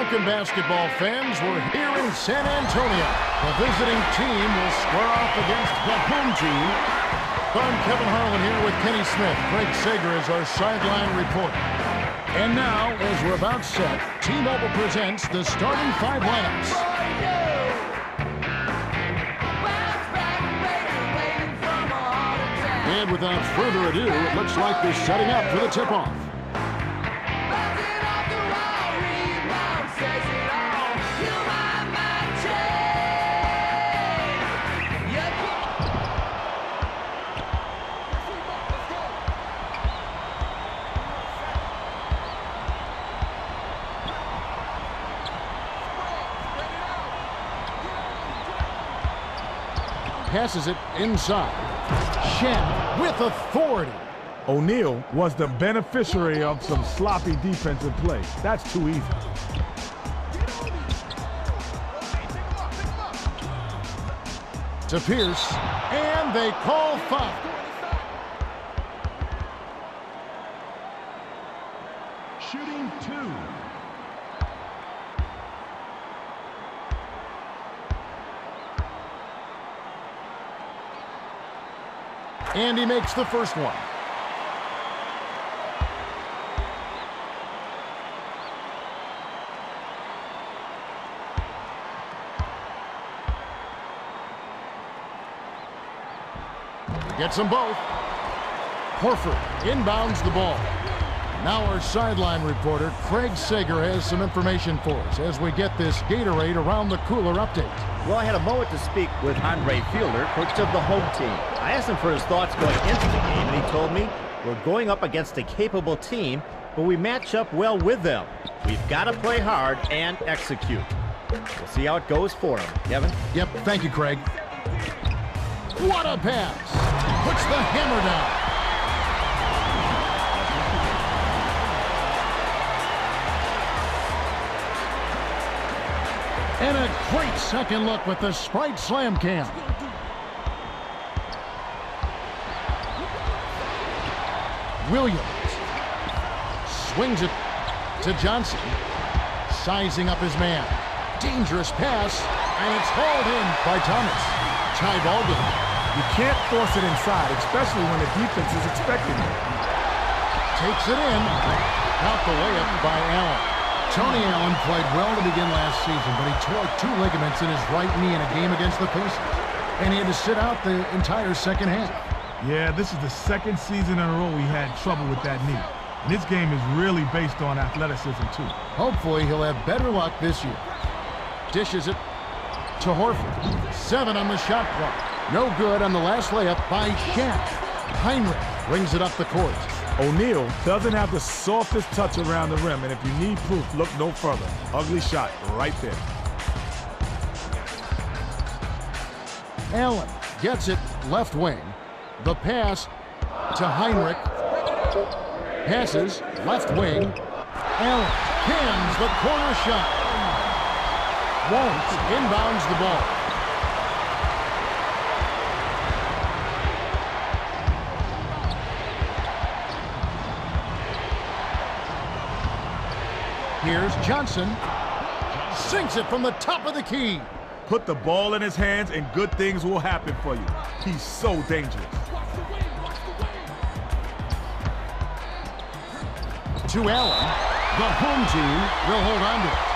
Welcome, basketball fans. We're here in San Antonio. The visiting team will square off against the home team. I'm Kevin Harlan here with Kenny Smith. Greg Sager is our sideline reporter. And now, as we're about set, T-Mobile presents the starting five lineups. And without further ado, it looks like they're setting up for the tip-off. Passes it inside. Shen with authority. O'Neal was the beneficiary of some sloppy defensive play. That's too easy. To Pierce, and they call foul. Shooting two. And he makes the first one. Gets them both. Horford inbounds the ball. Now our sideline reporter, Craig Sager, has some information for us as we get this Gatorade Around the Cooler update. Well, I had a moment to speak with Andre Fielder, coach of the home team. I asked him for his thoughts going into the game, and he told me we're going up against a capable team, but we match up well with them. We've got to play hard and execute. We'll see how it goes for him. Kevin? Yep, thank you, Craig. What a pass! Puts the hammer down. And a great second look with the Sprite Slam Cam. Williams swings it to Johnson. Sizing up his man. Dangerous pass, and it's hauled in by Thomas. Tie ball game. You can't force it inside, especially when the defense is expecting it. Takes it in. Out the layup by Allen. Tony Allen played well to begin last season, but he tore two ligaments in his right knee in a game against the Pacers, and he had to sit out the entire second half. Yeah, this is the second season in a row he had trouble with that knee. And this game is really based on athleticism, too. Hopefully, he'll have better luck this year. Dishes it to Horford. 7 on the shot clock. No good on the last layup by Shaq. Heinrich brings it up the court. O'Neal doesn't have the softest touch around the rim, and if you need proof, look no further. Ugly shot right there. Allen gets it left wing. The pass to Heinrich. Passes left wing. Allen cans the corner shot. Won't inbounds the ball. Here's Johnson. Sinks it from the top of the key. Put the ball in his hands and good things will happen for you. He's so dangerous. To Allen. The home team will hold on to it.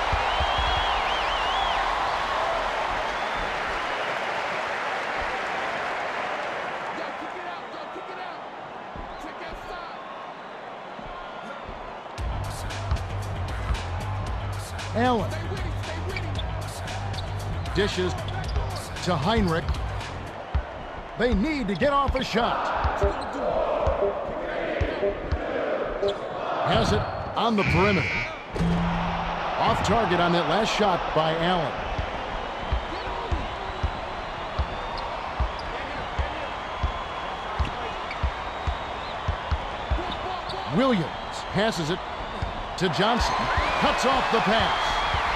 Allen dishes to Heinrich. They need to get off a shot. Has it on the perimeter. Off target on that last shot by Allen. Williams passes it to Johnson. Cuts off the pass.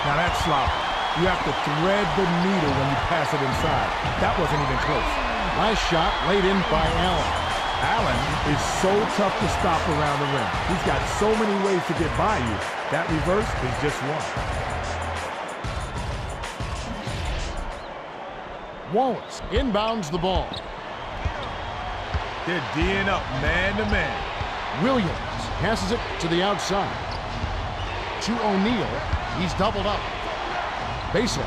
Now that's sloppy. You have to thread the needle when you pass it inside. That wasn't even close. Nice shot laid in by Allen. Allen is so tough to stop around the rim. He's got so many ways to get by you. That reverse is just one. Wallace inbounds the ball. They're D'ing up man-to-man. Williams passes it to the outside. To O'Neal. He's doubled up. Baseline.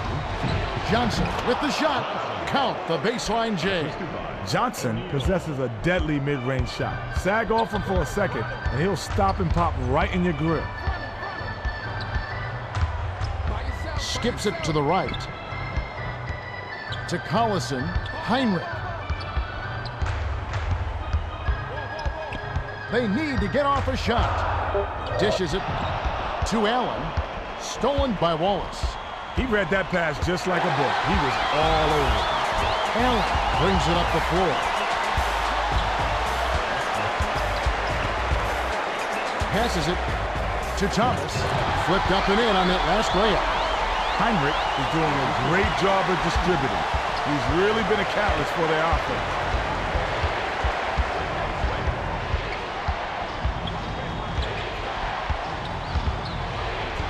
Johnson with the shot. Count the baseline J. Johnson possesses a deadly mid-range shot. Sag off him for a second, and he'll stop and pop right in your grill. Skips it to the right. To Collison. Heinrich. They need to get off a shot. Dishes it to Allen. Stolen by Wallace. He read that pass just like a book. He was all over it. Allen brings it up the floor. Passes it to Thomas. Flipped up and in on that last layup. Heinrich is doing a great job of distributing. He's really been a catalyst for their offense.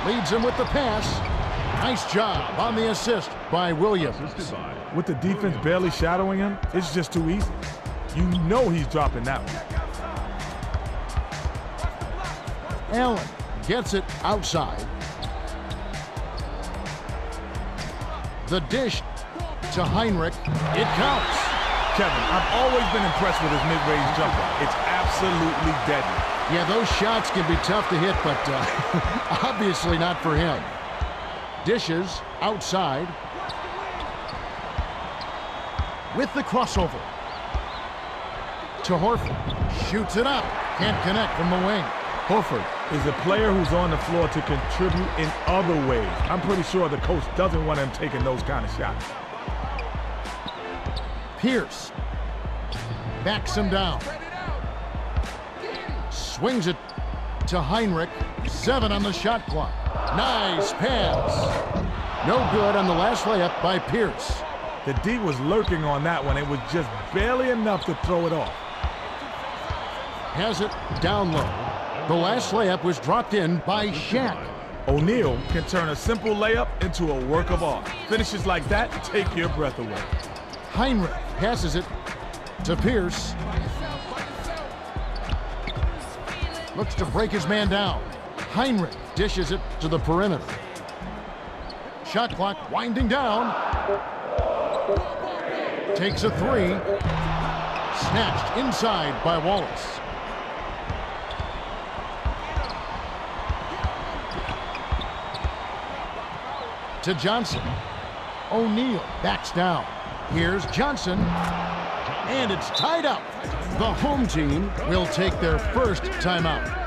Leads him with the pass. Nice job on the assist by Williams. With the defense barely shadowing him, it's just too easy. You know he's dropping that one. Allen gets it outside. The dish to Heinrich. It counts. Kevin, I've always been impressed with his mid-range jumper. It's absolutely deadly. Yeah, those shots can be tough to hit, but obviously not for him. Dishes outside. With the crossover. To Horford. Shoots it up. Can't connect from the wing. Horford is a player who's on the floor to contribute in other ways. I'm pretty sure the coach doesn't want him taking those kind of shots. Pierce backs him down. Swings it to Heinrich. 7 on the shot clock. Nice pass. No good on the last layup by Pierce. The D was lurking on that one. It was just barely enough to throw it off. Has it down low. The last layup was dropped in by Shaq. O'Neal can turn a simple layup into a work of art. Finishes like that, take your breath away. Heinrich passes it to Pierce. Looks to break his man down. Heinrich dishes it to the perimeter. Shot clock winding down. Takes a 3. Snatched inside by Wallace. To Johnson. O'Neal backs down. Here's Johnson. And it's tied up. The home team will take their first timeout.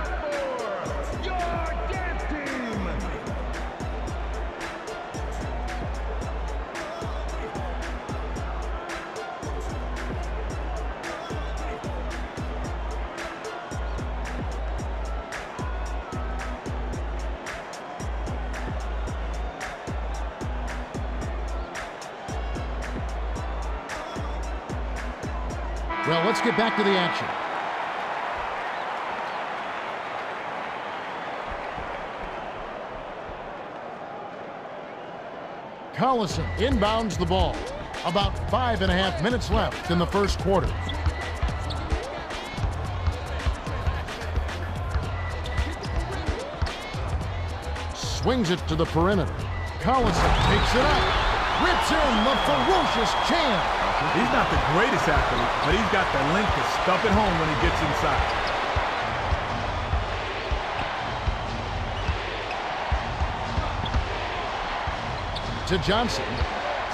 Well, let's get back to the action. Collison inbounds the ball. About 5.5 minutes left in the first quarter. Swings it to the perimeter. Collison takes it up. Rips in the ferocious jam. He's not the greatest athlete, but he's got the length to stuff it home when he gets inside. To Johnson.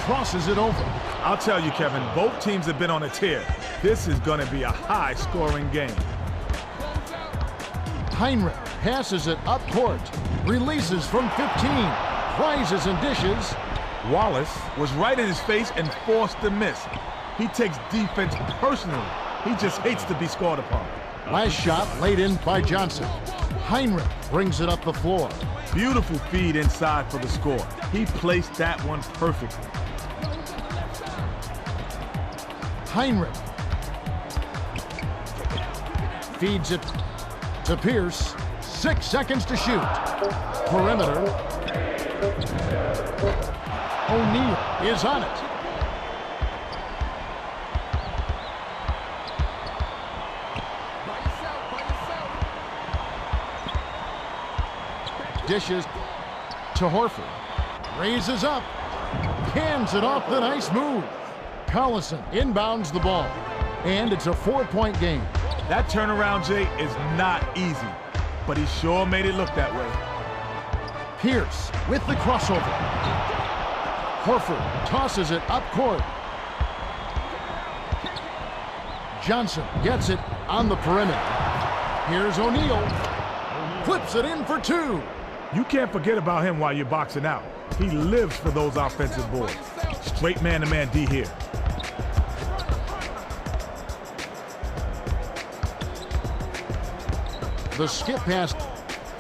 Crosses it over. I'll tell you, Kevin, both teams have been on a tear. This is going to be a high-scoring game. Heinrich passes it up court. Releases from 15. Rises and dishes. Wallace was right in his face and forced the miss. He takes defense personally. He just hates to be scored upon. Last shot laid in by Johnson. Heinrich brings it up the floor. Beautiful feed inside for the score. He placed that one perfectly. Heinrich feeds it to Pierce. 6 seconds to shoot. Perimeter. O'Neal is on it. Dishes to Horford. Raises up. Cans it off the nice move. Collison inbounds the ball. And it's a 4-point game. That turnaround, Jay, is not easy, but he sure made it look that way. Pierce with the crossover. Horford tosses it up court. Johnson gets it on the perimeter. Here's O'Neal. Flips it in for two. You can't forget about him while you're boxing out. He lives for those offensive boards. Straight man-to-man D here. The skip pass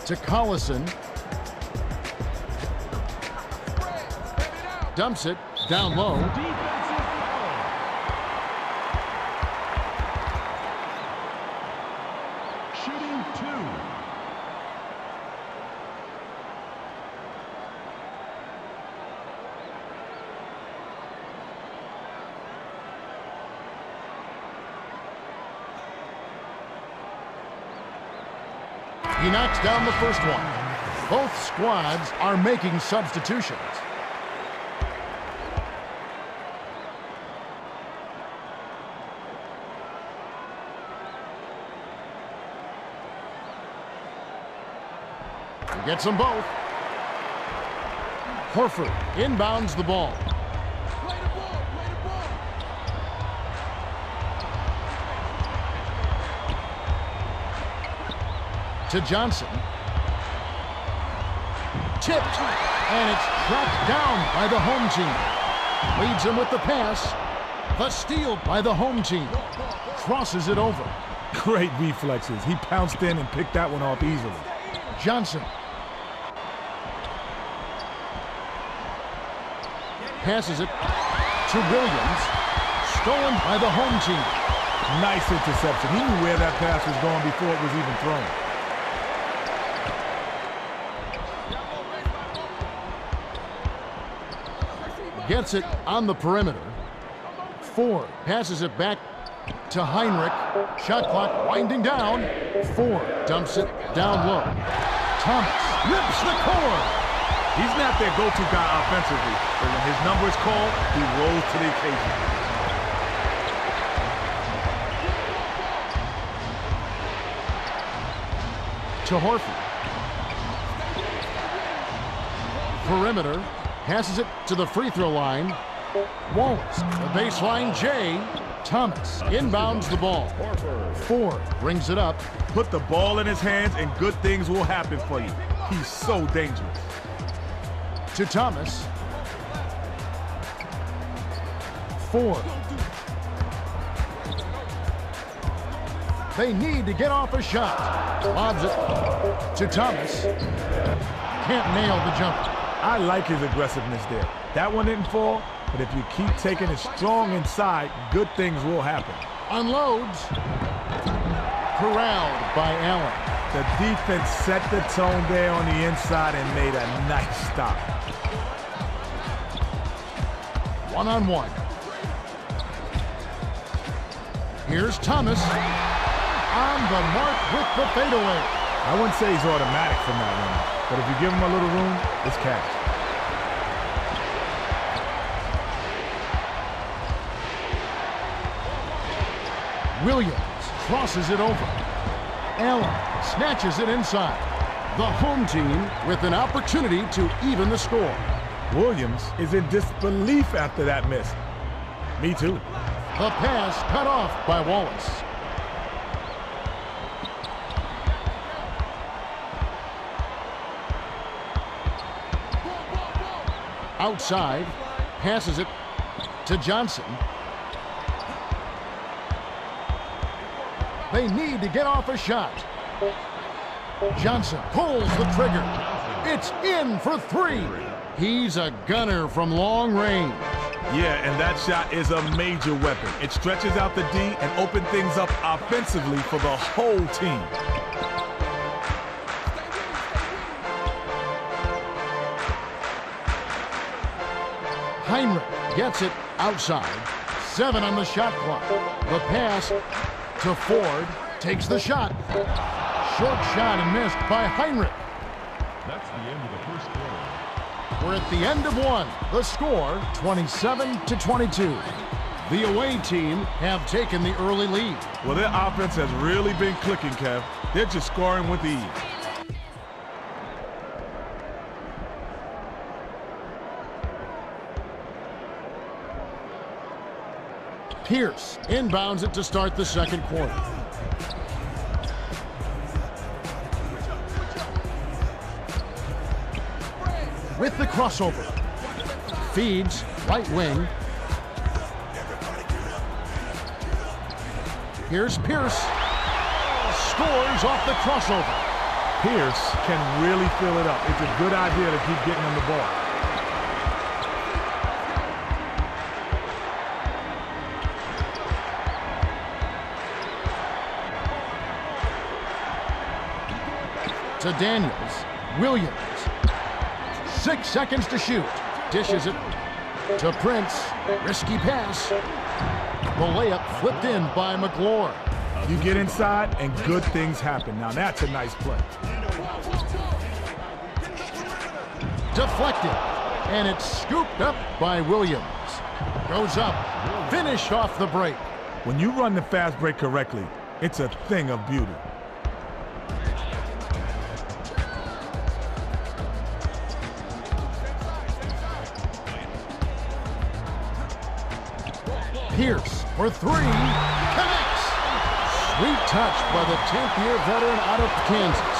to Collison. Dumps it down low. Shooting two. He knocks down the first one. Both squads are making substitutions. He gets them both. Horford inbounds the ball. To Johnson. Tipped, and it's tracked down by the home team. Leads him with the pass. The steal by the home team. Crosses it over. Great reflexes. He pounced in and picked that one off easily. Johnson. Passes it to Williams. Stolen by the home team. Nice interception. He knew where that pass was going before it was even thrown. Gets it on the perimeter. Ford passes it back to Heinrich. Shot clock winding down. Ford dumps it down low. Thomas rips the cord. He's not their go-to guy offensively, but when his number is called, he rolls to the occasion. To Horford. Perimeter. Passes it to the free throw line. Wallace, the baseline J. Thomas inbounds the ball. Ford brings it up. Put the ball in his hands and good things will happen for you. He's so dangerous. To Thomas. Ford. They need to get off a shot. Lobs it to Thomas. Can't nail the jumper. I like his aggressiveness there. That one didn't fall, but if you keep taking it strong inside, good things will happen. Unloads. Corralled by Allen. The defense set the tone there on the inside and made a nice stop. One-on-one. Here's Thomas. On the mark with the fadeaway. I wouldn't say he's automatic from that one, but if you give him a little room, it's cash. Williams crosses it over. Allen snatches it inside. The home team with an opportunity to even the score. Williams is in disbelief after that miss. Me too. The pass cut off by Wallace. Outside, passes it to Johnson. They need to get off a shot. Johnson pulls the trigger. It's in for three. He's a gunner from long range. Yeah, and that shot is a major weapon. It stretches out the D and opens things up offensively for the whole team. Heinrich gets it outside. 7 on the shot clock. The pass to Ford. Takes the shot. Short shot and missed by Heinrich. That's the end of the first quarter. We're at the end of one. The score, 27-22. The away team have taken the early lead. Well, their offense has really been clicking, Kev. They're just scoring with ease. Pierce inbounds it to start the second quarter. With the crossover. Feeds right wing. Here's Pierce. Scores off the crossover. Pierce can really fill it up. It's a good idea to keep getting him the ball. To Daniels. Williams. 6 seconds to shoot. Dishes it to Prince. Risky pass. The layup flipped in by McLaurin. You get inside and good things happen. Now that's a nice play. Deflected. And it's scooped up by Williams. Goes up. Finish off the break. When you run the fast break correctly, it's a thing of beauty. Pierce for three. Connects. Sweet touch by the 10th-year veteran out of Kansas.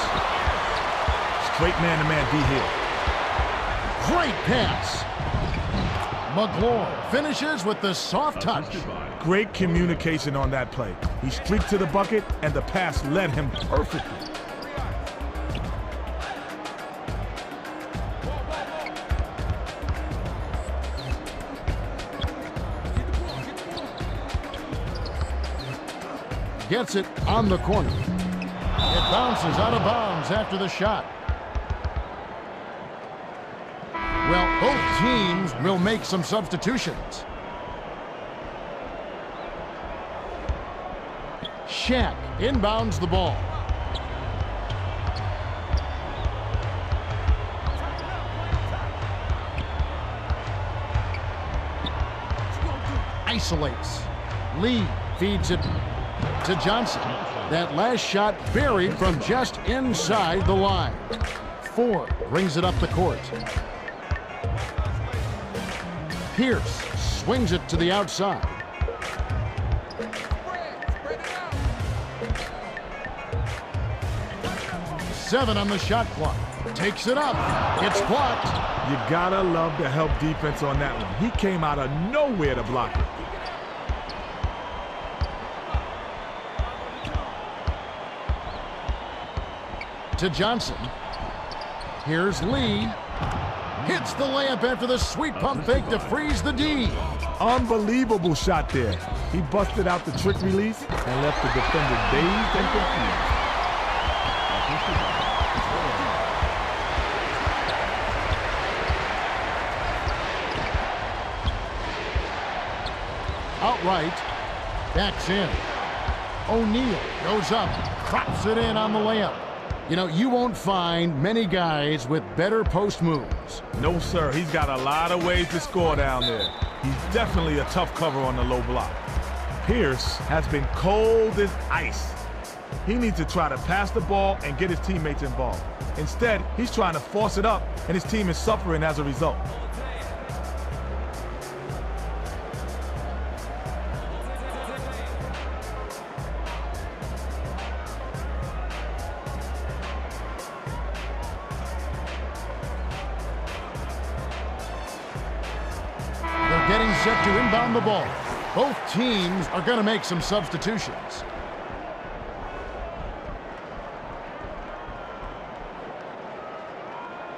Straight man-to-man D here. Great pass. McLaurin finishes with the soft touch. Great communication on that play. He streaked to the bucket, and the pass led him perfectly. Gets it on the corner. It bounces out of bounds after the shot. Well, both teams will make some substitutions. Shaq inbounds the ball. Isolates. Lee feeds it to Johnson. That last shot buried from just inside the line. Ford brings it up the court. Pierce swings it to the outside. Seven on the shot clock. Takes it up. It's blocked. You gotta love the help defense on that one. He came out of nowhere to block it. To Johnson. Here's Lee. Hits the layup after the sweet pump fake to freeze the D. Unbelievable shot there. He busted out the trick release and left the defender dazed and confused. Outright. Backs in. O'Neal goes up. Crops it in on the layup. You know, you won't find many guys with better post moves. No, sir. He's got a lot of ways to score down there. He's definitely a tough cover on the low block. Pierce has been cold as ice. He needs to try to pass the ball and get his teammates involved. Instead, he's trying to force it up, and his team is suffering as a result. Getting set to inbound the ball. Both teams are going to make some substitutions.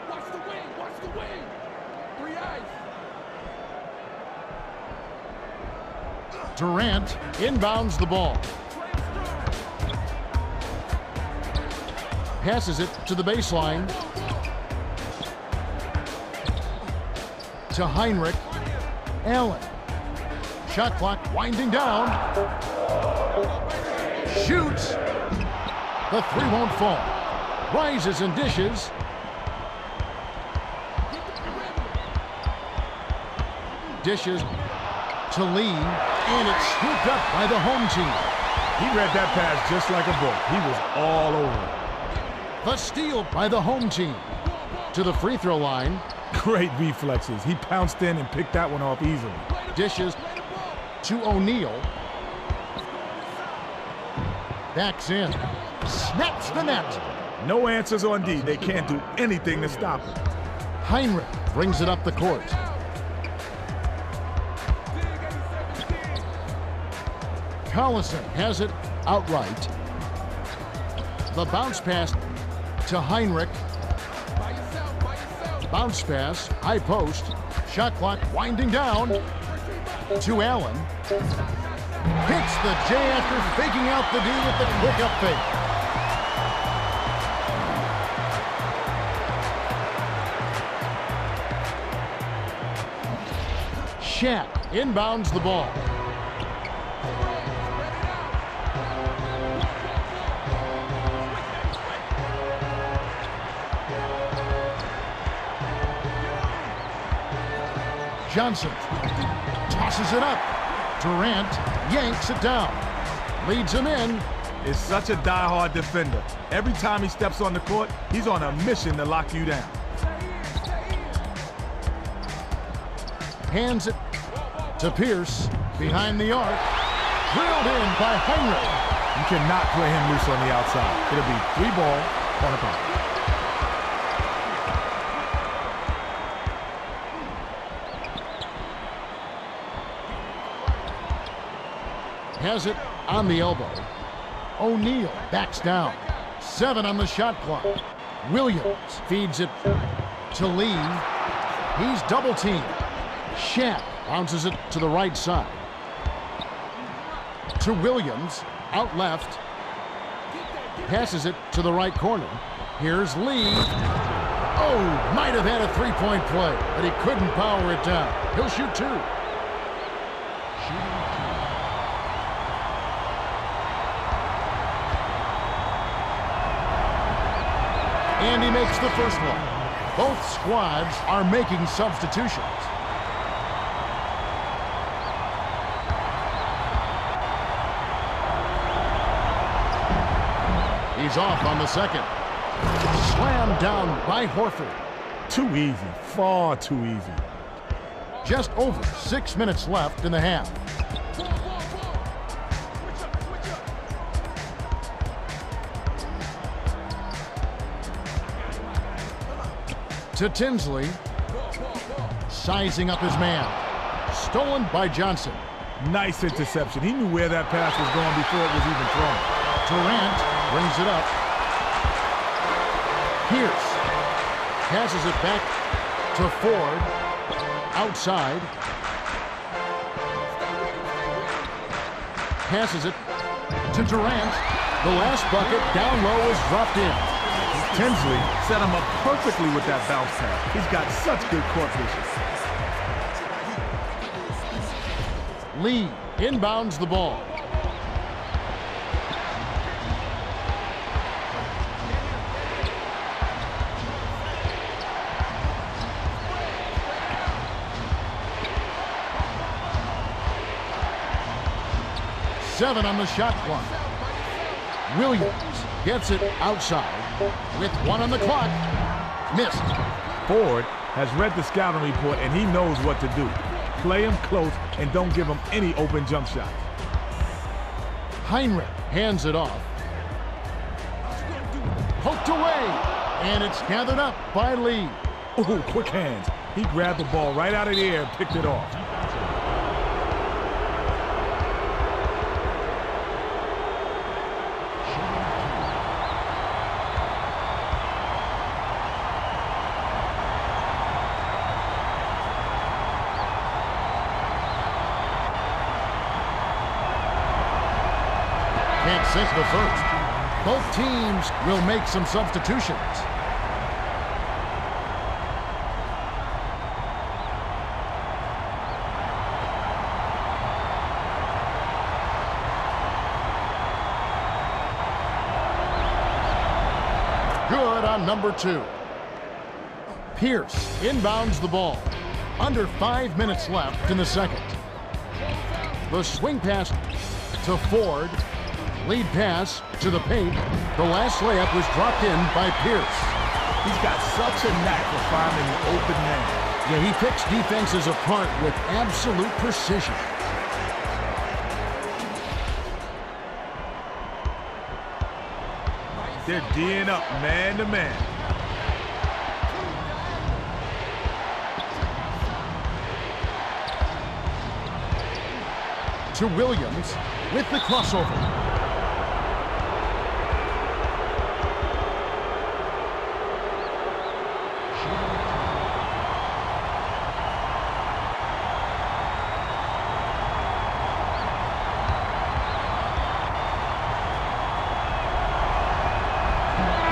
Watch the wing! Watch the wing! 3 eyes! Durant inbounds the ball. Passes it to the baseline. To Heinrich. Allen. Shot clock winding down. Shoots. The three won't fall. Rises and dishes. Dishes to Lee, and it's scooped up by the home team. He read that pass just like a book. He was all over it. The steal by the home team. To the free throw line. Great reflexes. He pounced in and picked that one off easily. Dishes to O'Neal. Backs in. Snaps the net. No answers on D. They can't do anything to stop him. Heinrich brings it up the court. Collison has it outright. The bounce pass to Heinrich. Bounce pass, high post. Shot clock winding down to Allen. Hits the J after faking out the D with the quick up fake. Shaq inbounds the ball. Johnson tosses it up. Durant yanks it down. Leads him in. Is such a die-hard defender. Every time he steps on the court, he's on a mission to lock you down. Hands it to Pierce. Behind the arc. Drilled in by Heinrich. You cannot play him loose on the outside. It'll be 3 ball on a block. Has it on the elbow. O'Neal backs down. 7 on the shot clock. Williams feeds it to Lee. He's double teamed. Shaq bounces it to the right side. To Williams, out left. Passes it to the right corner. Here's Lee. Oh, might have had a 3-point play, but he couldn't power it down. He'll shoot 2. And he makes the first one. Both squads are making substitutions. He's off on the second. Slammed down by Horford. Too easy. Far too easy. Just over 6 minutes left in the half. To Tinsley. Sizing up his man. Stolen by Johnson. Nice interception. He knew where that pass was going before it was even thrown. Durant brings it up. Pierce passes it back to Ford. Outside. Passes it to Durant. The last bucket down low is dropped in. Tinsley set him up perfectly with that bounce pass. He's got such good court vision. Lee inbounds the ball. Seven on the shot clock. Williams gets it outside with 1 on the clock. Missed. Ford has read the scouting report and he knows what to do. Play him close and don't give him any open jump shots. Heinrich hands it off. Poked away, and it's gathered up by Lee. Ooh, quick hands. He grabbed the ball right out of the air and picked it off. Can't sink the first. Both teams will make some substitutions. Good on number 2. Pierce inbounds the ball. Under 5 minutes left in the second. The swing pass to Ford. Lead pass to the paint. The last layup was dropped in by Pierce. He's got such a knack for finding the open man. Yeah, he picks defenses apart with absolute precision. They're D'ing up man to man. To Williams with the crossover.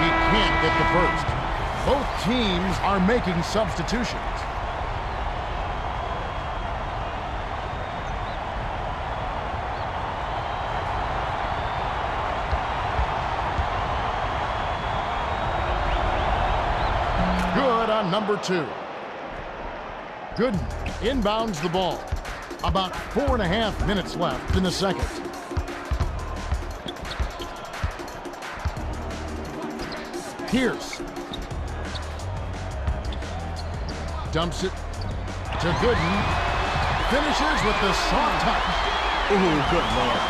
He can't get the first. Both teams are making substitutions. Number 2. Gooden inbounds the ball. About 4.5 minutes left in the second. Pierce dumps it to Gooden. Finishes with the soft touch. Ooh, good Lord.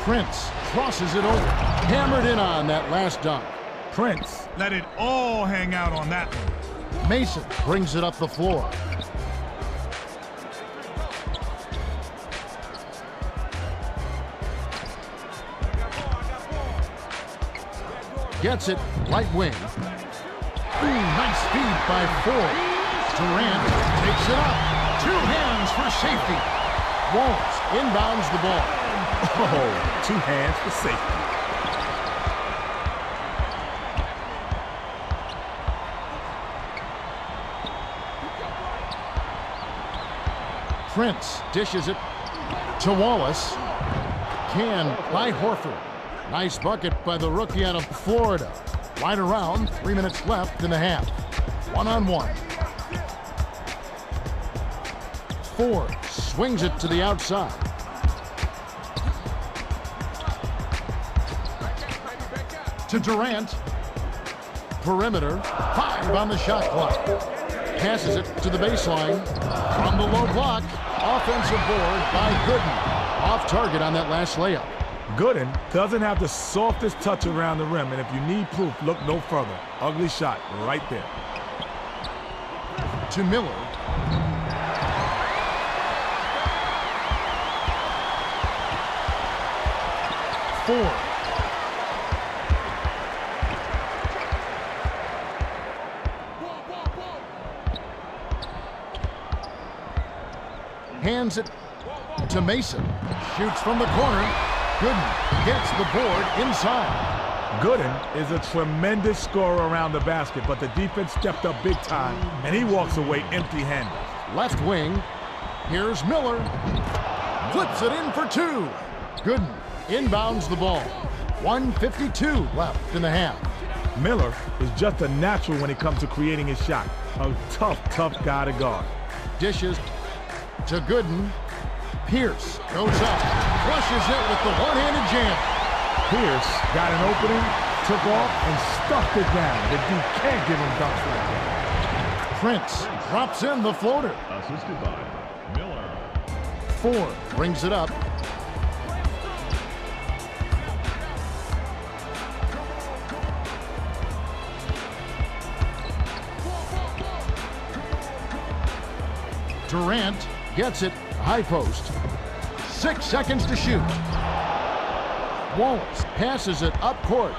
Prince crosses it over. Hammered in on that last dunk. Prince let it all hang out on that one. Mason brings it up the floor. Gets it, right wing. Ooh, nice feed by Ford. Durant takes it up. 2 hands for safety. Wallace inbounds the ball. Oh, 2 hands for safety. Prince dishes it to Wallace. Can by Horford. Nice bucket by the rookie out of Florida. Right around, 3 minutes left in the half. 1-on-1. Ford swings it to the outside. To Durant. Perimeter. 5 on the shot clock. Passes it to the baseline. From the low block. Offensive board by Gooden. Off target on that last layup. Gooden doesn't have the softest touch around the rim, and if you need proof, look no further. Ugly shot right there. To Miller. Ford. Hands it to Mason. Shoots from the corner. Gooden gets the board inside. Gooden is a tremendous scorer around the basket, but the defense stepped up big time, and he walks away empty-handed. Left wing. Here's Miller. Flips it in for 2. Gooden inbounds the ball. 1:52 left in the half. Miller is just a natural when it comes to creating his shot. A tough, tough guy to guard. Dishes to Gooden. Pierce goes up. Flushes it with the one-handed jam. Pierce got an opening, took off, and stuffed it down. The dude can't give him dunks like that. Prince drops in the floater. Assisted by Miller. Ford brings it up. Durant gets it, high post. 6 seconds to shoot. Wallace passes it up court.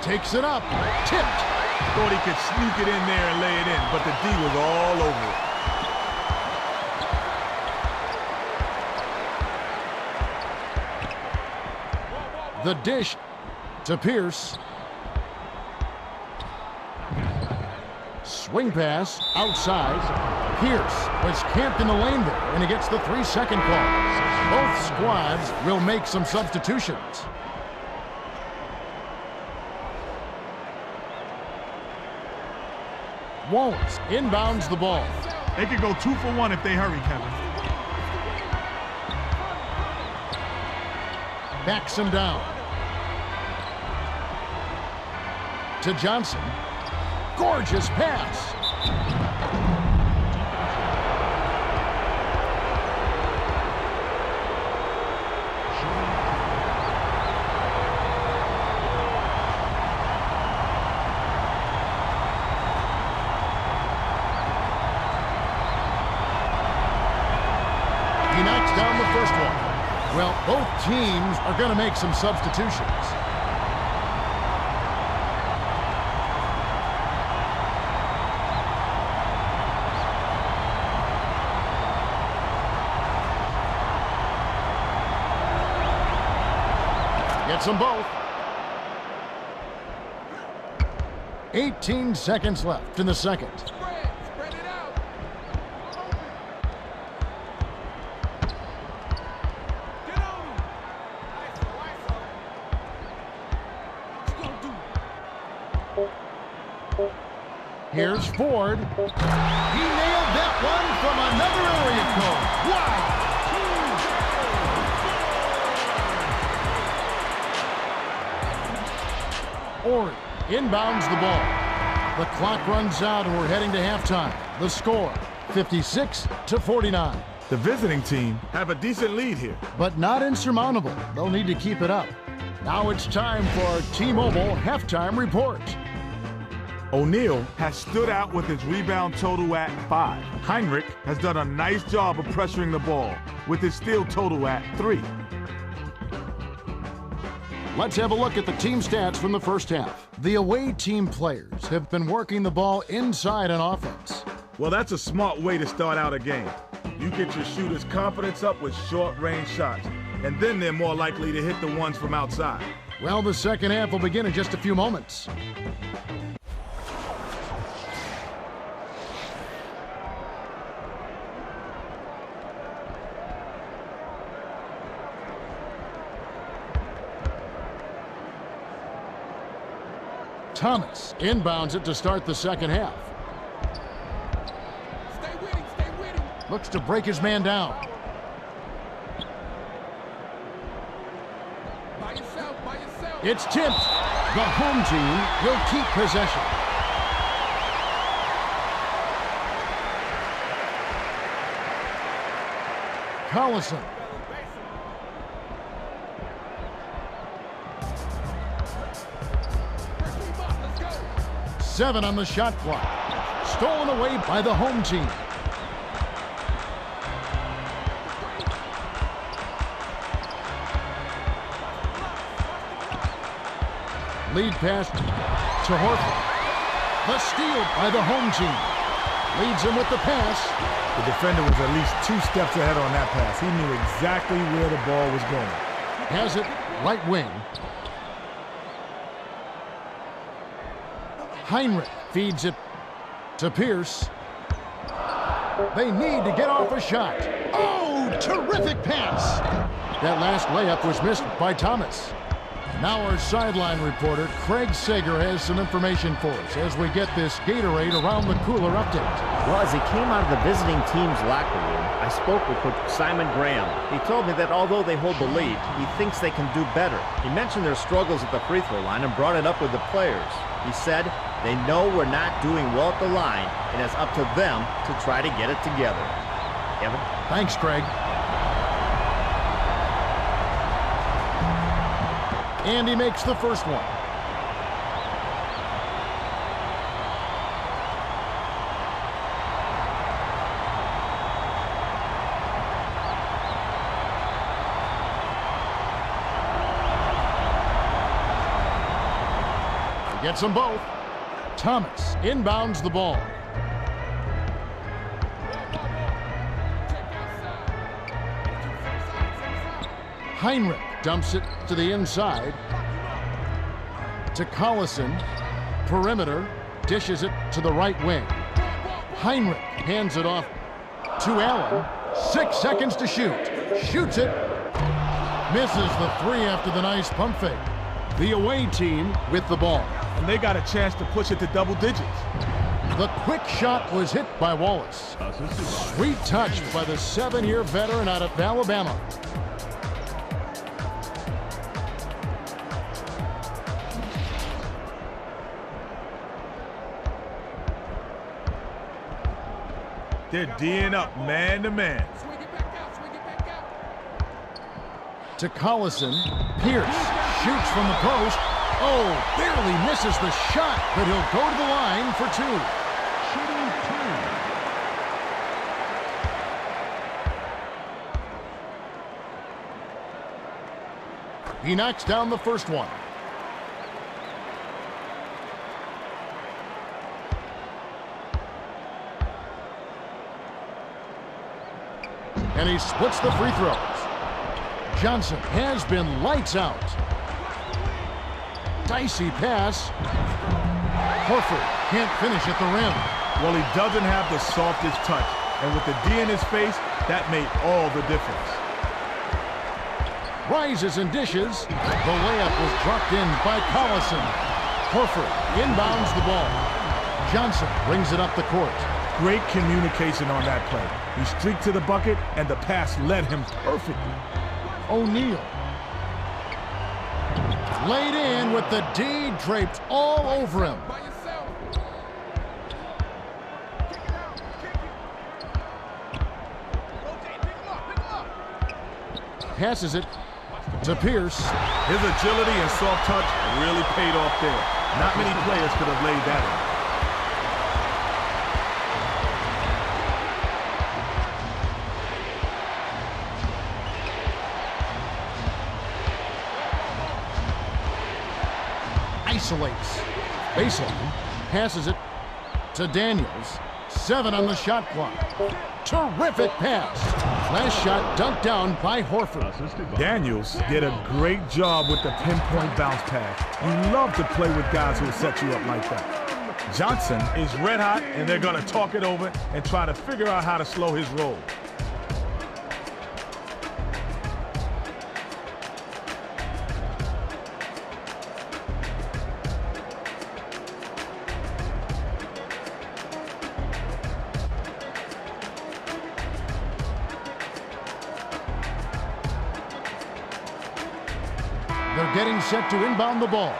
Takes it up, tipped. Thought he could sneak it in there and lay it in, but the D was all over it. The dish to Pierce. Swing pass outside. Pierce was camped in the lane there, and he gets the 3-second call. Both squads will make some substitutions. Wallace inbounds the ball. They could go 2 for 1 if they hurry, Kevin. Backs him down. To Johnson. Gorgeous pass. He knocks down the first one. Well, both teams are going to make some substitutions. Gets them both. 18 seconds left in the second. Spread it out. Get on him. What you gonna do? Here's Ford. He nailed that one from another area code. Wow! Ori inbounds the ball. The clock runs out and we're heading to halftime. The score, 56-49. The visiting team have a decent lead here. But not insurmountable. They'll need to keep it up. Now it's time for our T-Mobile halftime report. O'Neal has stood out with his rebound total at 5. Heinrich has done a nice job of pressuring the ball with his steal total at 3. Let's have a look at the team stats from the first half. The away team players have been working the ball inside on offense. Well, that's a smart way to start out a game. You get your shooters' confidence up with short-range shots, and then they're more likely to hit the ones from outside. Well, the second half will begin in just a few moments. Thomas inbounds it to start the second half. Stay with him. Stay with him. Looks to break his man down. By yourself. By yourself. It's tipped. The home team will keep possession. Collison. Press him up. Let's go. 7 on the shot clock. Stolen away by the home team. Lead pass to Horford. The steal by the home team. Leads him with the pass. The defender was at least 2 steps ahead on that pass. He knew exactly where the ball was going. Has it right wing. Heinrich feeds it to Pierce. They need to get off a shot. Oh, terrific pass. That last layup was missed by Thomas. Now our sideline reporter, Craig Sager, has some information for us as we get this Gatorade Around the Cooler update. Well, as he came out of the visiting team's locker room, I spoke with Coach Simon Graham. He told me that although they hold the lead, he thinks they can do better. He mentioned their struggles at the free throw line and brought it up with the players. He said they know we're not doing well at the line, and it's up to them to try to get it together. Kevin? Thanks, Craig. And he makes the first one. He gets them both. Thomas inbounds the ball. Heinrich dumps it to the inside. To Collison. Perimeter. Dishes it to the right wing. Heinrich hands it off to Allen. 6 seconds to shoot. Shoots it. Misses the three after the nice pump fake. The away team with the ball. And they got a chance to push it to double digits. The quick shot was hit by Wallace. Sweet touch by the 7-year veteran out of Alabama. They're D'ing up man to man. Swing it back out, swing it back out. To Collison. Pierce shoots from the post. Oh, barely misses the shot, but he'll go to the line for two. Shooting 2. He knocks down the first one. And he splits the free throws. Johnson has been lights out. Dicey pass. Horford can't finish at the rim. Well, he doesn't have the softest touch. And with the D in his face, that made all the difference. Rises and dishes. The layup was dropped in by Collison. Horford inbounds the ball. Johnson brings it up the court. Great communication on that play. He streaked to the bucket, and the pass led him perfectly. O'Neal. Laid in with the D draped all over him. By yourself. Passes it to Pierce. His agility and soft touch really paid off there. Not many players could have laid that in. Isolates. Baseline. Passes it to Daniels. 7 on the shot clock. Terrific pass. Last shot dunked down by Horford. Daniels did a great job with the pinpoint bounce pass. You love to play with guys who will set you up like that. Johnson is red hot, and they're going to talk it over and try to figure out how to slow his roll. They're getting set to inbound the ball.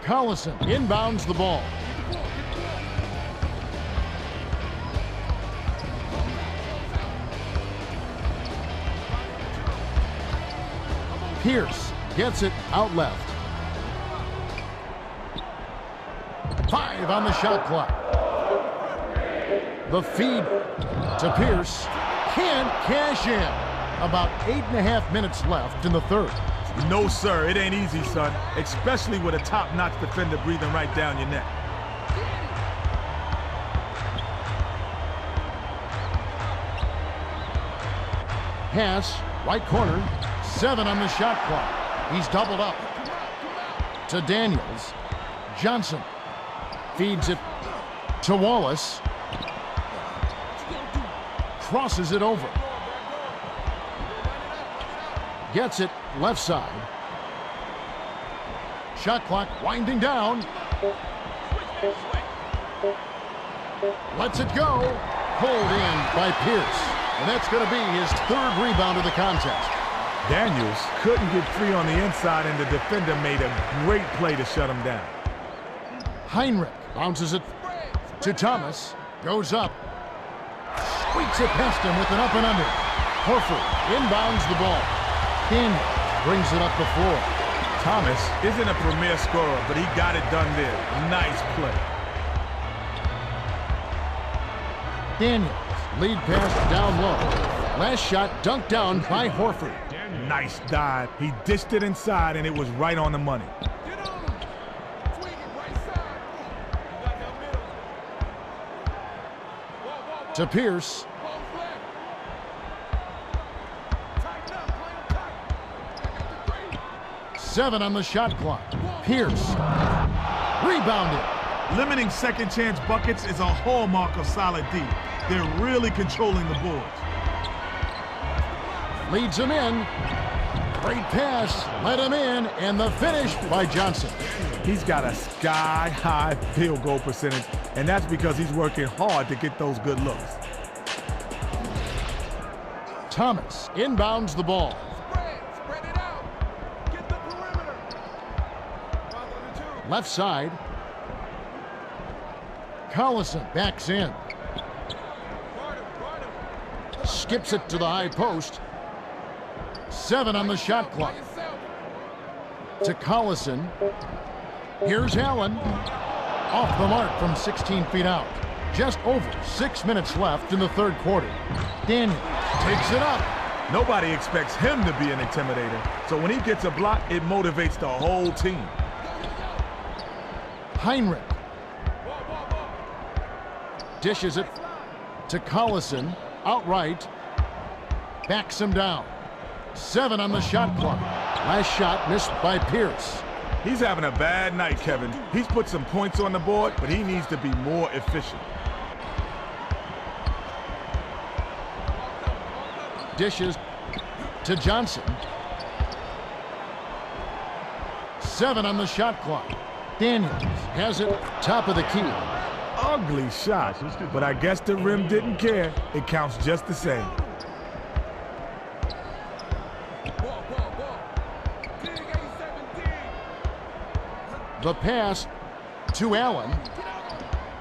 Collison inbounds the ball. Pierce gets it out left. 5 on the shot clock. The feed to Pierce. Can't cash in. About 8.5 minutes left in the third. No, sir, it ain't easy, son, especially with a top-notch defender breathing right down your neck. Pass, right corner, 7 on the shot clock. He's doubled up. To Daniels. Johnson feeds it to Wallace. Crosses it over. Gets it left side. Shot clock winding down. Lets it go. Pulled in by Pierce. And that's going to be his 3rd rebound of the contest. Daniels couldn't get free on the inside, and the defender made a great play to shut him down. Heinrich bounces it to Thomas. Goes up. Squeaks it past him with an up and under. Horford inbounds the ball. Daniel brings it up the floor. Thomas isn't a premier scorer, but he got it done there. Nice play. Daniels Lead pass down low. Last shot dunked down by Horford. Nice dive. He dished it inside, and it was right on the money. Get on him. Swing it right side. You got that middle. Whoa. To Pierce. Pose left. Tighten up. Play him tight. I got the three. 7 on the shot clock. Pierce. Rebounded. Limiting second chance buckets is a hallmark of solid D. They're really controlling the boards. Leads him in. Great pass. Let him in. And the finish by Johnson. He's got a sky-high field goal percentage, and that's because he's working hard to get those good looks. Thomas inbounds the ball. Spread it out. Get the perimeter. 5 on the 2. Left side. Collison backs in. Guard him. Skips it to the high post. 7 on the shot clock. By yourself. To Collison. Here's Allen. Off the mark from 16 feet out. Just over 6 minutes left in the third quarter. Daniels takes it up. Nobody expects him to be an intimidator, so when he gets a block, it motivates the whole team. Heinrich dishes it to Collison. Outright. Backs him down. 7 on the shot clock. Last shot missed by Pierce. He's having a bad night, Kevin. He's put some points on the board, but he needs to be more efficient. Dishes to Johnson. 7 on the shot clock. Daniels has it top of the key. Ugly shot, but I guess the rim didn't care. It counts just the same. The pass to Allen.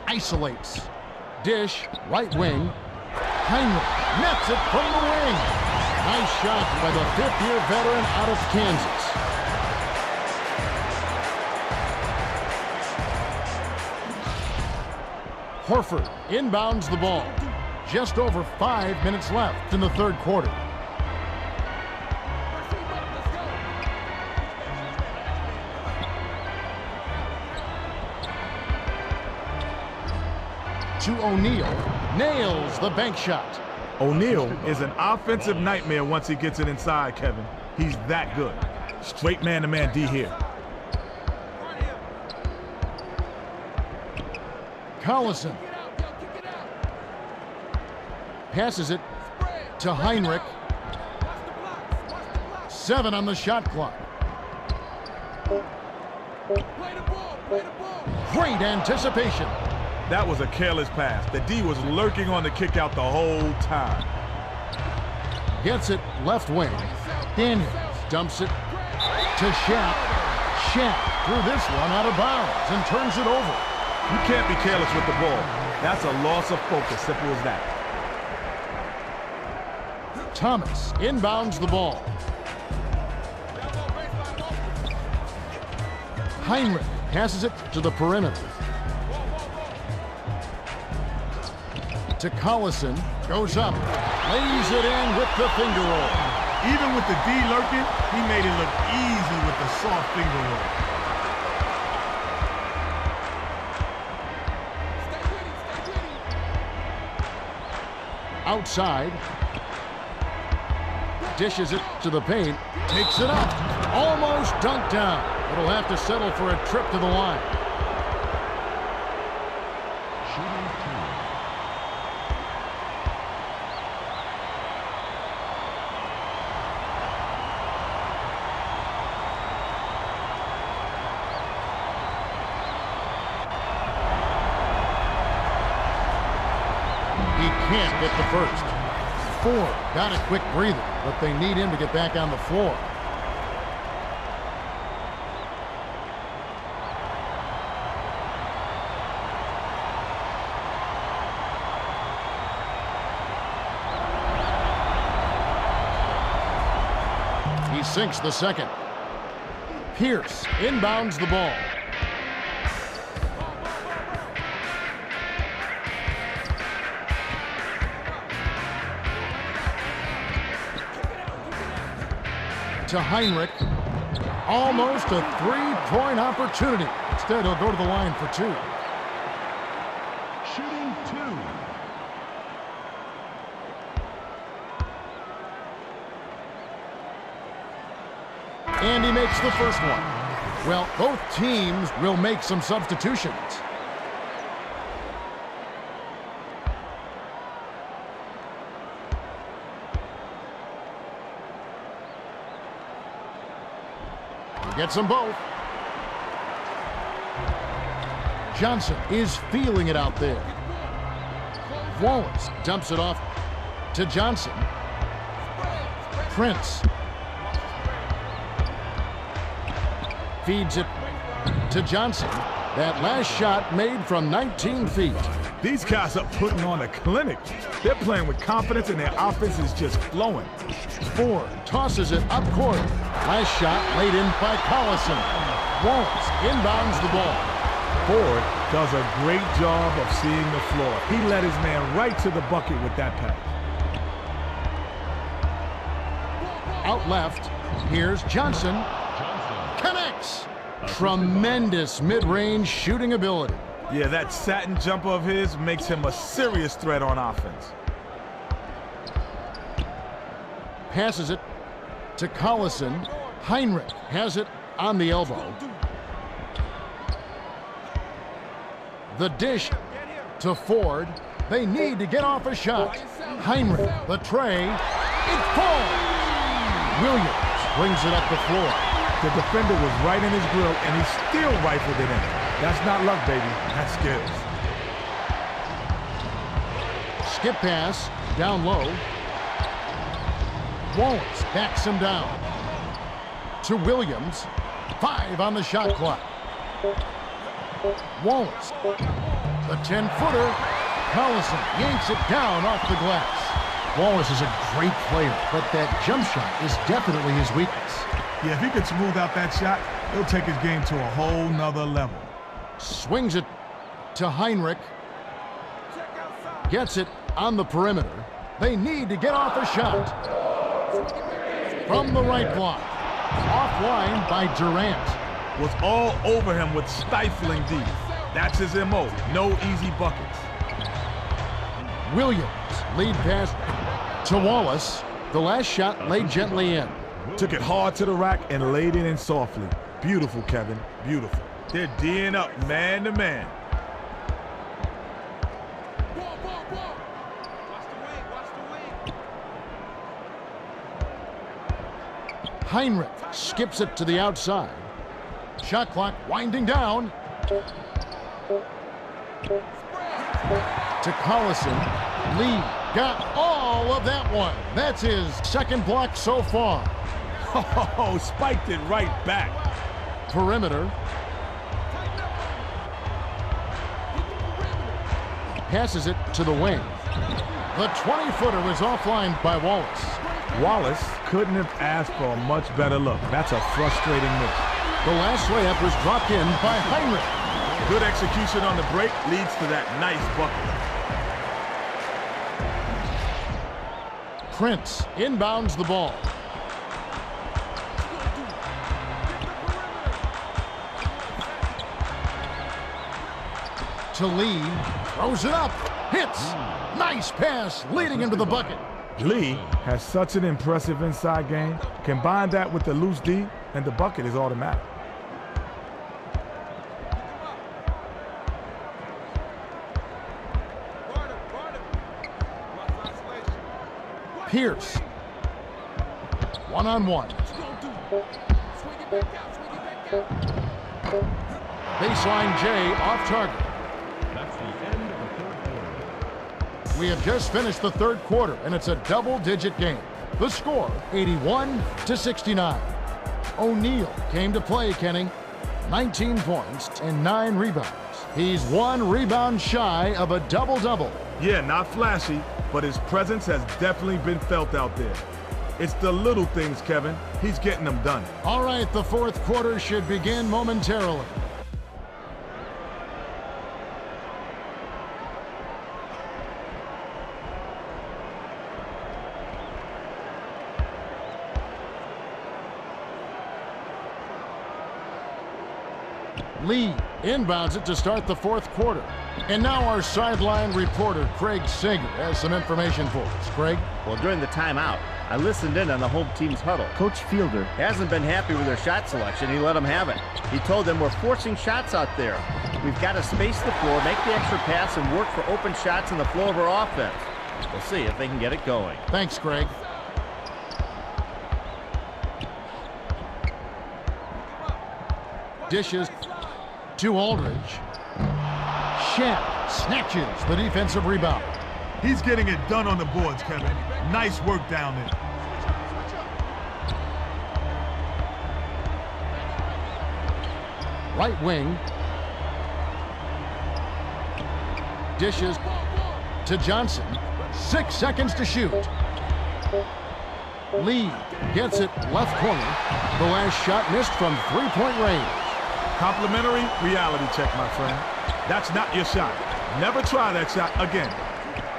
Isolates. Dish, right wing. Heinrich nets it from the wing. Nice shot by the 5th-year veteran out of Kansas. Horford inbounds the ball. Just over 5 minutes left in the third quarter. To O'Neal. Nails the bank shot. O'Neal is an offensive nightmare once he gets it inside, Kevin. He's that good. Straight man-to-man D here. Collison passes it to Heinrich. 7 on the shot clock. Great anticipation. That was a careless pass. The D was lurking on the kick out the whole time. Gets it left wing. Daniels dumps it to Schaap. Schaap threw this one out of bounds and turns it over. You can't be careless with the ball. That's a loss of focus, simple as that. Thomas inbounds the ball. Heinrich passes it to the perimeter. To Collison, goes up, lays it in with the finger roll. Even with the D lurking, he made it look easy with the soft finger roll. Outside, dishes it to the paint, takes it up, almost dunked down. It'll have to settle for a trip to the line. He can't get the first. Ford got a quick breather, but they need him to get back on the floor. He sinks the second. Pierce inbounds the ball. to Heinrich. Almost a three-point opportunity. Instead, he'll go to the line for two. Shooting two. And he makes the first one. Well, both teams will make some substitutions. He gets them both. Johnson is feeling it out there. Wallace dumps it off to Johnson. Prince feeds it to Johnson. That last shot made from 19 feet. These guys are putting on a clinic. They're playing with confidence and their offense is just flowing. Ford tosses it up court. Last shot laid in by Collison. Wallace inbounds the ball. Ford does a great job of seeing the floor. He led his man right to the bucket with that pass. Out left, here's Johnson. Connects. Tremendous mid-range shooting ability. Yeah, that satin jumper of his makes him a serious threat on offense. Passes it to Collison. Heinrich has it on the elbow. The dish to Ford. They need to get off a shot. Heinrich, the tray. It falls. Williams brings it up the floor. The defender was right in his grill, and he still rifled it in. That's not luck, baby. That's skills. Skip pass, down low. Wallace backs him down. To Williams. 5 on the shot clock. Wallace. The 10-footer. Collison yanks it down off the glass. Wallace is a great player, but that jump shot is definitely his weakness. Yeah, if he could smooth out that shot, he'll take his game to a whole nother level. Swings it to Heinrich. Gets it on the perimeter. They need to get off a shot. From the right block. Offline by Durant. Was all over him with stifling D. That's his MO. No easy buckets. Williams lead pass to Wallace. The last shot laid gently in. Took it hard to the rack and laid it in softly. Beautiful, Kevin. Beautiful. They're D'ing up man to man. Heinrich skips it to the outside. Shot clock winding down. To Collison. Lee got all of that one. That's his second block so far. Oh, spiked it right back. Perimeter. Passes it to the wing. The 20-footer was offline by Wallace. Wallace couldn't have asked for a much better look. That's a frustrating miss. The last layup was dropped in by Heinrich. Good execution on the break leads to that nice bucket. Prince inbounds the ball. To Lee, throws it up, hits. Nice pass leading into the bucket. Lee has such an impressive inside game. Combine that with the loose D, and the bucket is automatic. Pierce. One-on-one. Baseline J off target. That's the end of the third quarter. We have just finished the third quarter, and it's a double-digit game. The score, 81-69. O'Neal came to play, Kenny. 19 points and 9 rebounds. He's 1 rebound shy of a double-double. Yeah, not flashy, but his presence has definitely been felt out there. It's the little things, Kevin. He's getting them done. All right, the fourth quarter should begin momentarily. Lee inbounds it to start the fourth quarter. And now our sideline reporter, Craig Sager, has some information for us. Craig? Well, during the timeout, I listened in on the home team's huddle. Coach Fielder hasn't been happy with their shot selection. He let them have it. He told them, we're forcing shots out there. We've got to space the floor, make the extra pass, and work for open shots in the flow of our offense. We'll see if they can get it going. Thanks, Craig. Dishes to Aldridge. Shamp snatches the defensive rebound. He's getting it done on the boards, Kevin. Nice work down there. Right wing. Dishes to Johnson. 6 seconds to shoot. Lee gets it left corner. The last shot missed from three-point range. Complimentary reality check, my friend. That's not your shot. Never try that shot again.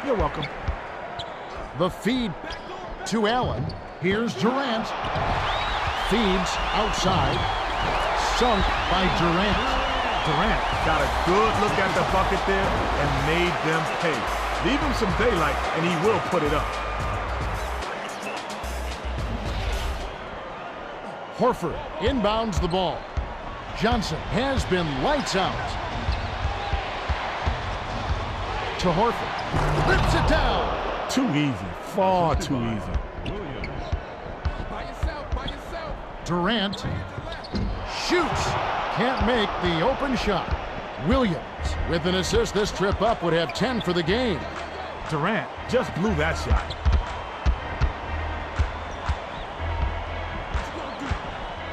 You're welcome. The feed to Allen. Here's Durant. Feeds outside. Sunk by Durant. Durant got a good look at the bucket there and made them pay. Leave him some daylight and he will put it up. Horford inbounds the ball. Johnson has been lights out. To Horford. Rips it down. Too easy. Far too easy. By yourself. Durant shoots. Can't make the open shot. Williams with an assist. This trip up would have 10 for the game. Durant just blew that shot.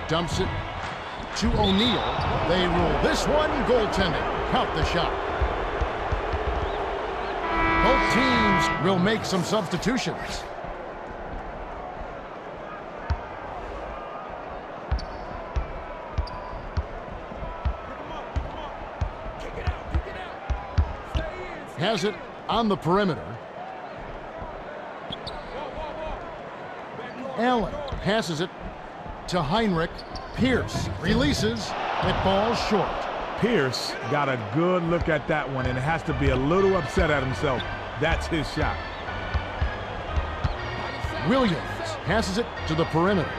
Dumps it to O'Neal. They rule this one goaltending. Count the shot. Both teams will make some substitutions. Has it on the perimeter. Allen passes it to Heinrich. Pierce releases. It falls short. Pierce got a good look at that one and has to be a little upset at himself. That's his shot. Williams passes it to the perimeter.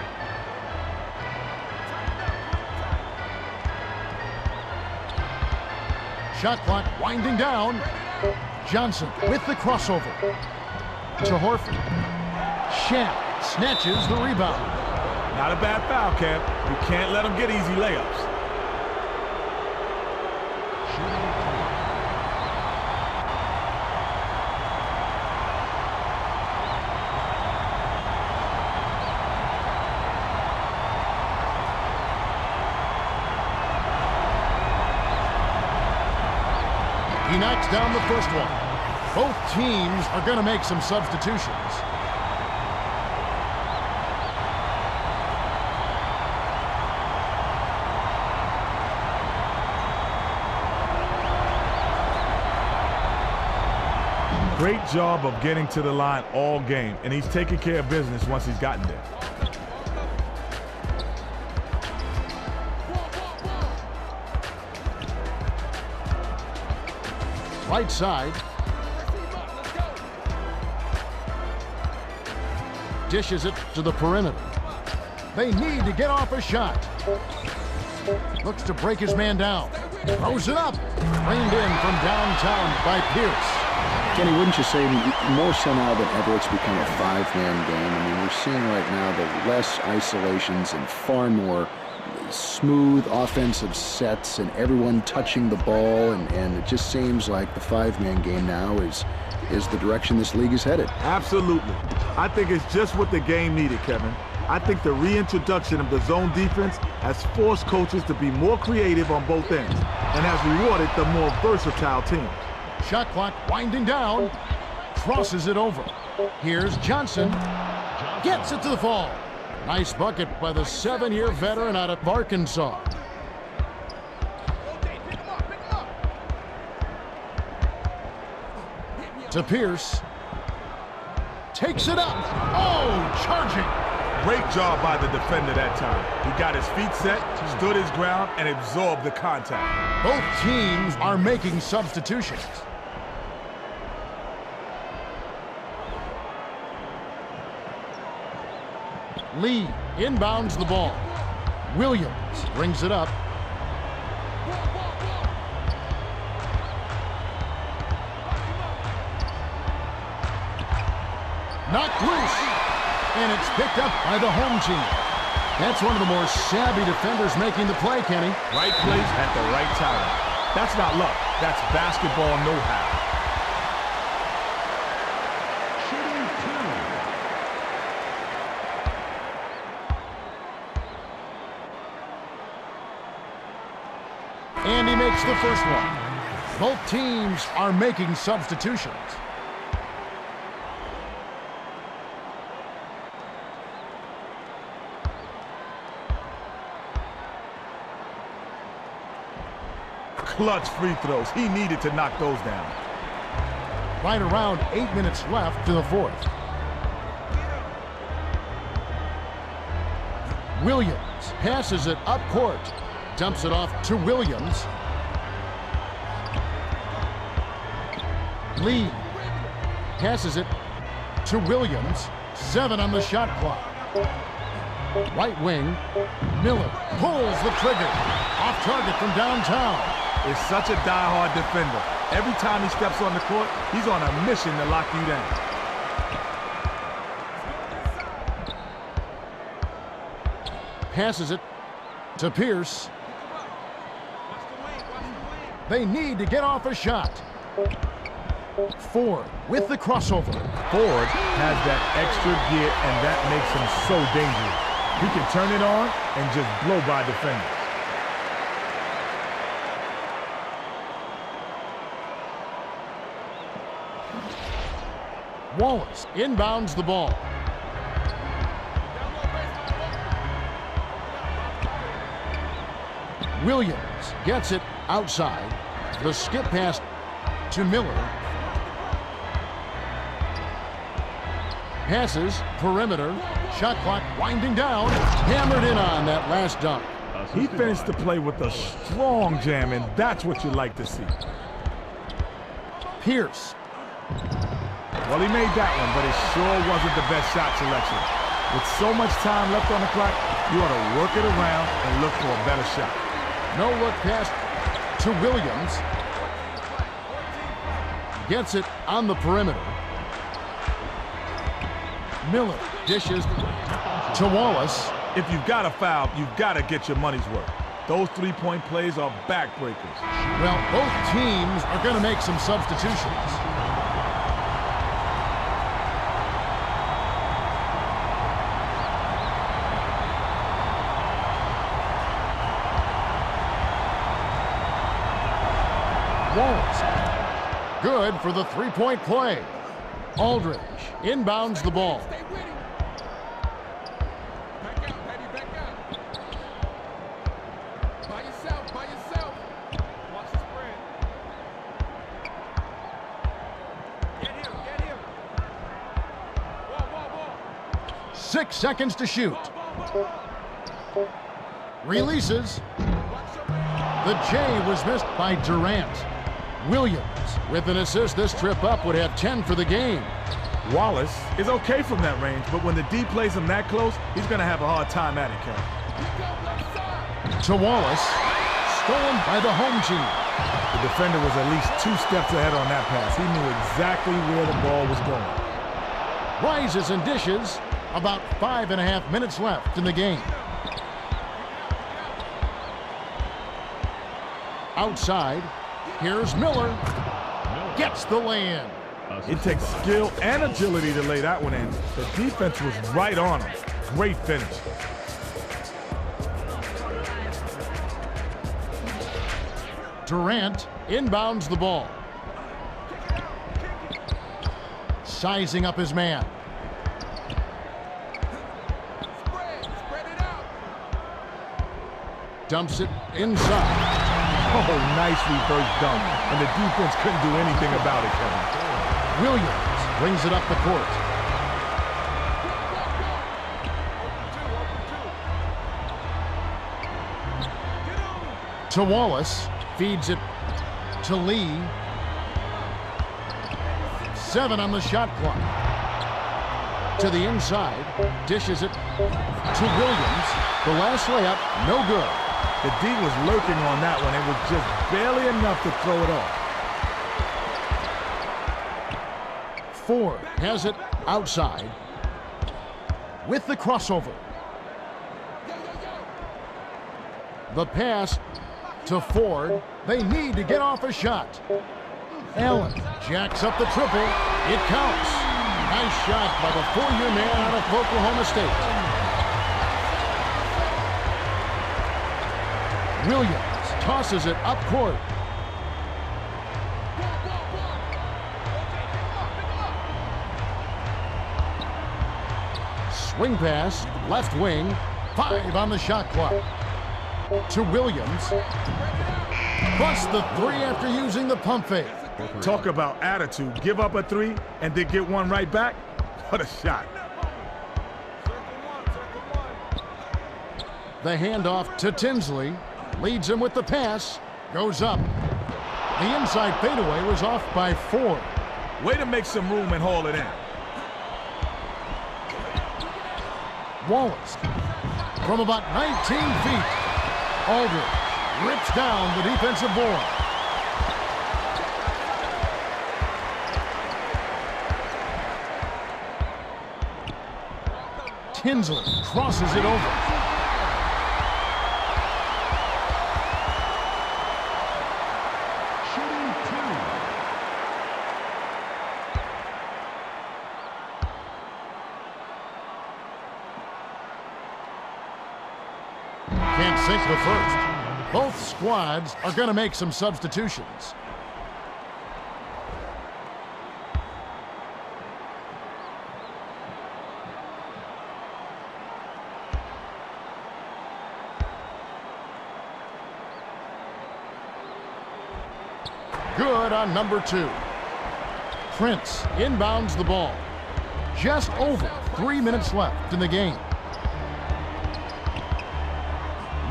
Shot clock winding down. Johnson with the crossover. To Horford. Shamp snatches the rebound. Not a bad foul, Kev. You can't let him get easy layups. He knocks down the first one. Both teams are going to make some substitutions. Great job of getting to the line all game, and he's taking care of business once he's gotten there. Right side. Dishes it to the perimeter. They need to get off a shot. Looks to break his man down. Throws it up. Reined in from downtown by Pierce. Kenny, wouldn't you say more so now than ever it's become a five-man game? I mean, we're seeing right now the less isolations and far more smooth offensive sets and everyone touching the ball, and it just seems like the five-man game now is the direction this league is headed. Absolutely. I think it's just what the game needed, Kevin. I think the reintroduction of the zone defense has forced coaches to be more creative on both ends and has rewarded the more versatile teams. Shot clock winding down. Crosses it over. Here's Johnson. Gets it to the fall. Nice bucket by the 7-year veteran out of Arkansas. To Pierce. Takes it up. Oh, charging. Great job by the defender that time. He got his feet set, stood his ground, and absorbed the contact. Both teams are making substitutions. Lee inbounds the ball. Williams brings it up. Knocked loose, and it's picked up by the home team. That's one of the more savvy defenders making the play, Kenny. Right place at the right time. That's not luck. That's basketball know-how. And he makes the first one. Both teams are making substitutions. Clutch free throws. He needed to knock those down. Right around 8 minutes left to the fourth. Williams passes it up court. Dumps it off to Williams. Lee passes it to Williams. 7 on the shot clock. Right wing. Miller pulls the trigger. Off target from downtown. Is such a die-hard defender. Every time he steps on the court, he's on a mission to lock you down. Passes it to Pierce. They need to get off a shot. Ford with the crossover. Ford has that extra gear, and that makes him so dangerous. He can turn it on and just blow by defenders. Wallace inbounds the ball. Williams gets it outside. The skip pass to Miller. Passes, perimeter. Shot clock winding down. Hammered in on that last dunk. He finished the play with a strong jam, and that's what you like to see. Pierce. Well, he made that one, but it sure wasn't the best shot selection. With so much time left on the clock, you ought to work it around and look for a better shot. No look pass to Williams. Gets it on the perimeter. Miller dishes to Wallace. If you've got a foul, you've got to get your money's worth. Those three-point plays are backbreakers. Well, both teams are going to make some substitutions. Wallace, good for the three-point play. Aldridge inbounds the ball. Stay with him. Back out, baby, back out. By yourself, by yourself. Watch the spread. Get him, get him. Whoa. 6 seconds to shoot. Releases. The J was missed by Durant. Williams with an assist. This trip up would have 10 for the game. Wallace is okay from that range, but when the D plays him that close, he's going to have a hard time at it, Kevin. To Wallace. Stolen by the home team. The defender was at least 2 steps ahead on that pass. He knew exactly where the ball was going. Rises and dishes. About 5.5 minutes left in the game. Outside. Here's Miller. Gets the lay-in. It takes skill and agility to lay that one in. The defense was right on him. Great finish. Durant inbounds the ball. Sizing up his man. Spread it out. Dumps it inside. Oh, nice reverse dunk. And the defense couldn't do anything about it, Kevin. Williams brings it up the court. To Wallace. Feeds it to Lee. 7 on the shot clock. To the inside. Dishes it to Williams. The last layup, no good. The D was lurking on that one. It was just barely enough to throw it off. Ford has it outside with the crossover. The pass to Ford. They need to get off a shot. Allen jacks up the triple. It counts. Nice shot by the 4-year man out of Oklahoma State. Williams tosses it up court. Swing pass, left wing, 5 on the shot clock. To Williams. Plus the 3 after using the pump fake. Talk about attitude. Give up a 3 and then get one right back. What a shot. The handoff to Tinsley. Leads him with the pass. Goes up. The inside fadeaway was off by 4. Way to make some room and haul it in. Wallace from about 19 feet. Aldridge rips down the defensive board. Tinsley crosses it over. Can't sink the first. Both squads are going to make some substitutions. Good on number 2. Prince inbounds the ball. Just over 3 minutes left in the game.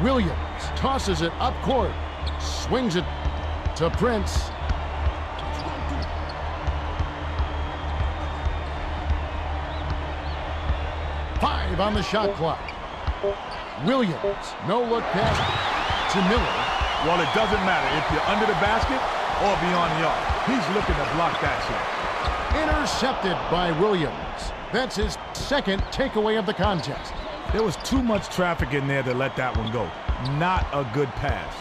Williams tosses it up court. Swings it to Prince. Five on the shot clock. Williams, no look pass to Miller. Well, it doesn't matter if you're under the basket or beyond the arc. He's looking to block that shot. Intercepted by Williams. That's his second takeaway of the contest. There was too much traffic in there to let that one go. Not a good pass.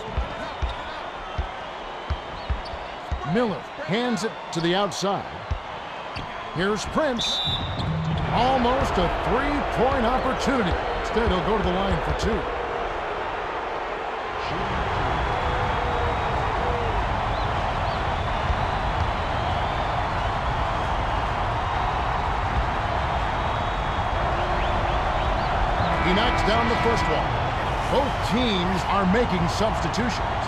Miller hands it to the outside. Here's Prince. Almost a 3-point opportunity. Instead, he'll go to the line for 2. He knocks down the first one. Both teams are making substitutions.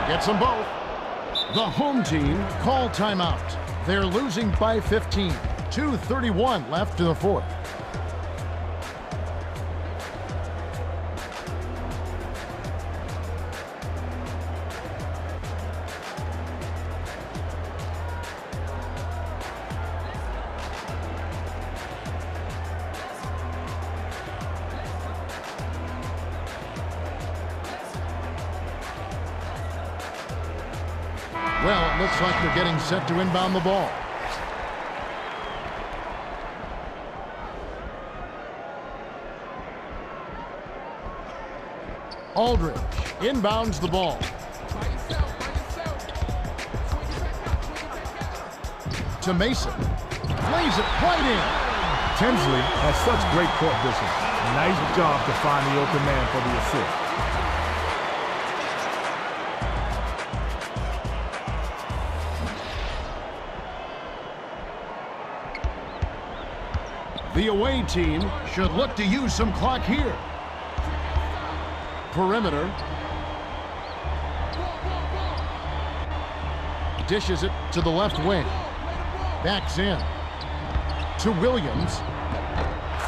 Gets them both. The home team call timeout. They're losing by 15. 2:31 left in the fourth. Well, it looks like they're getting set to inbound the ball. Aldridge inbounds the ball. To Mason. Lays it right in. Tinsley has such great court vision. Nice job to find the open man for the assist. The away team should look to use some clock here. Perimeter. Dishes it to the left wing. Backs in. to Williams.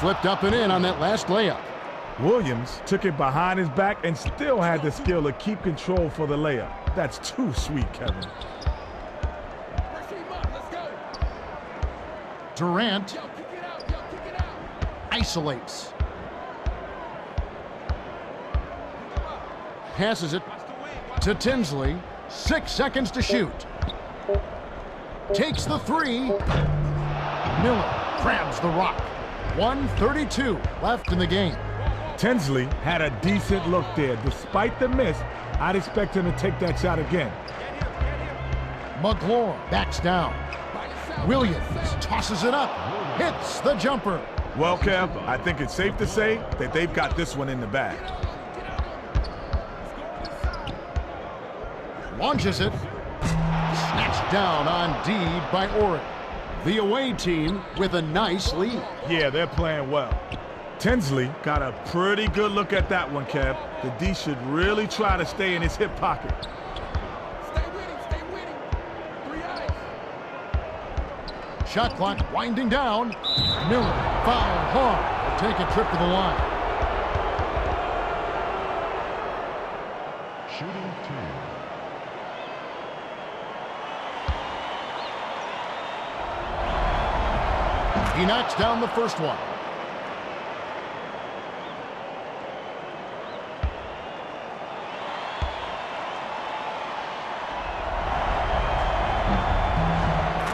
Flipped up and in on that last layup. Williams took it behind his back and still had the skill to keep control for the layup. That's too sweet, Kevin. Durant isolates. Passes it to Tinsley. 6 seconds to shoot. Takes the three. Miller grabs the rock. 1:32 left in the game. Tinsley had a decent look there. Despite the miss, I'd expect him to take that shot again. McLaurin backs down. Williams tosses it up. Hits the jumper. Well, Kev, I think it's safe to say that they've got this one in the bag. Launches it. Snatched down on D by Oregon. The away team with a nice lead. Yeah, they're playing well. Tinsley got a pretty good look at that one, Kev. The D should really try to stay in his hip pocket. Stay with him. 3 eyes. Shot clock winding down. Miller fouled hard. Will take a trip to the line. Shooting 2. He knocks down the first one.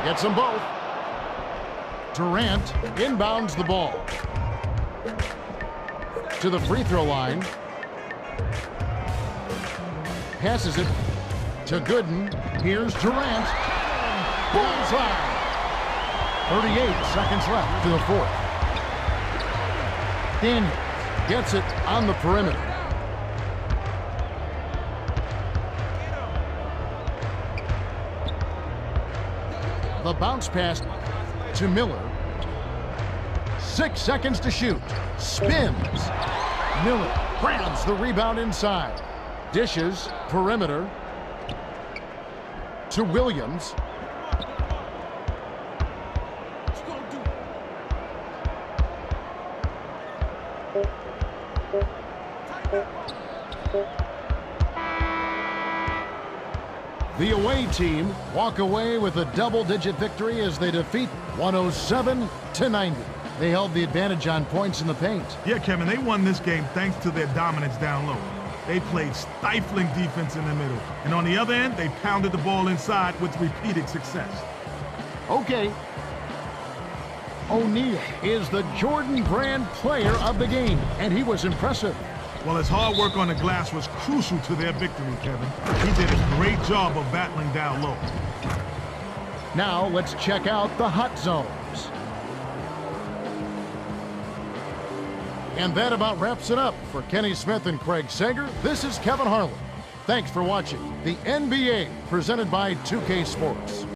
Gets them both. Durant inbounds the ball to the free throw line. Passes it to Gooden. Here's Durant. Bullseye. 38 seconds left to the fourth. Daniels gets it on the perimeter. The bounce pass to Miller. 6 seconds to shoot. Spins. Miller grabs the rebound inside. Dishes perimeter to Williams. The away team walk away with a double-digit victory as they defeat 107-90. They held the advantage on points in the paint. Yeah, Kevin, they won this game thanks to their dominance down low. They played stifling defense in the middle. And on the other end, they pounded the ball inside with repeated success. Okay. O'Neal is the Jordan Brand player of the game, and he was impressive. Well, his hard work on the glass was crucial to their victory, Kevin. He did a great job of battling down low. Now let's check out the hot zones. And that about wraps it up for Kenny Smith and Craig Sager. This is Kevin Harlan. Thanks for watching the NBA presented by 2K Sports.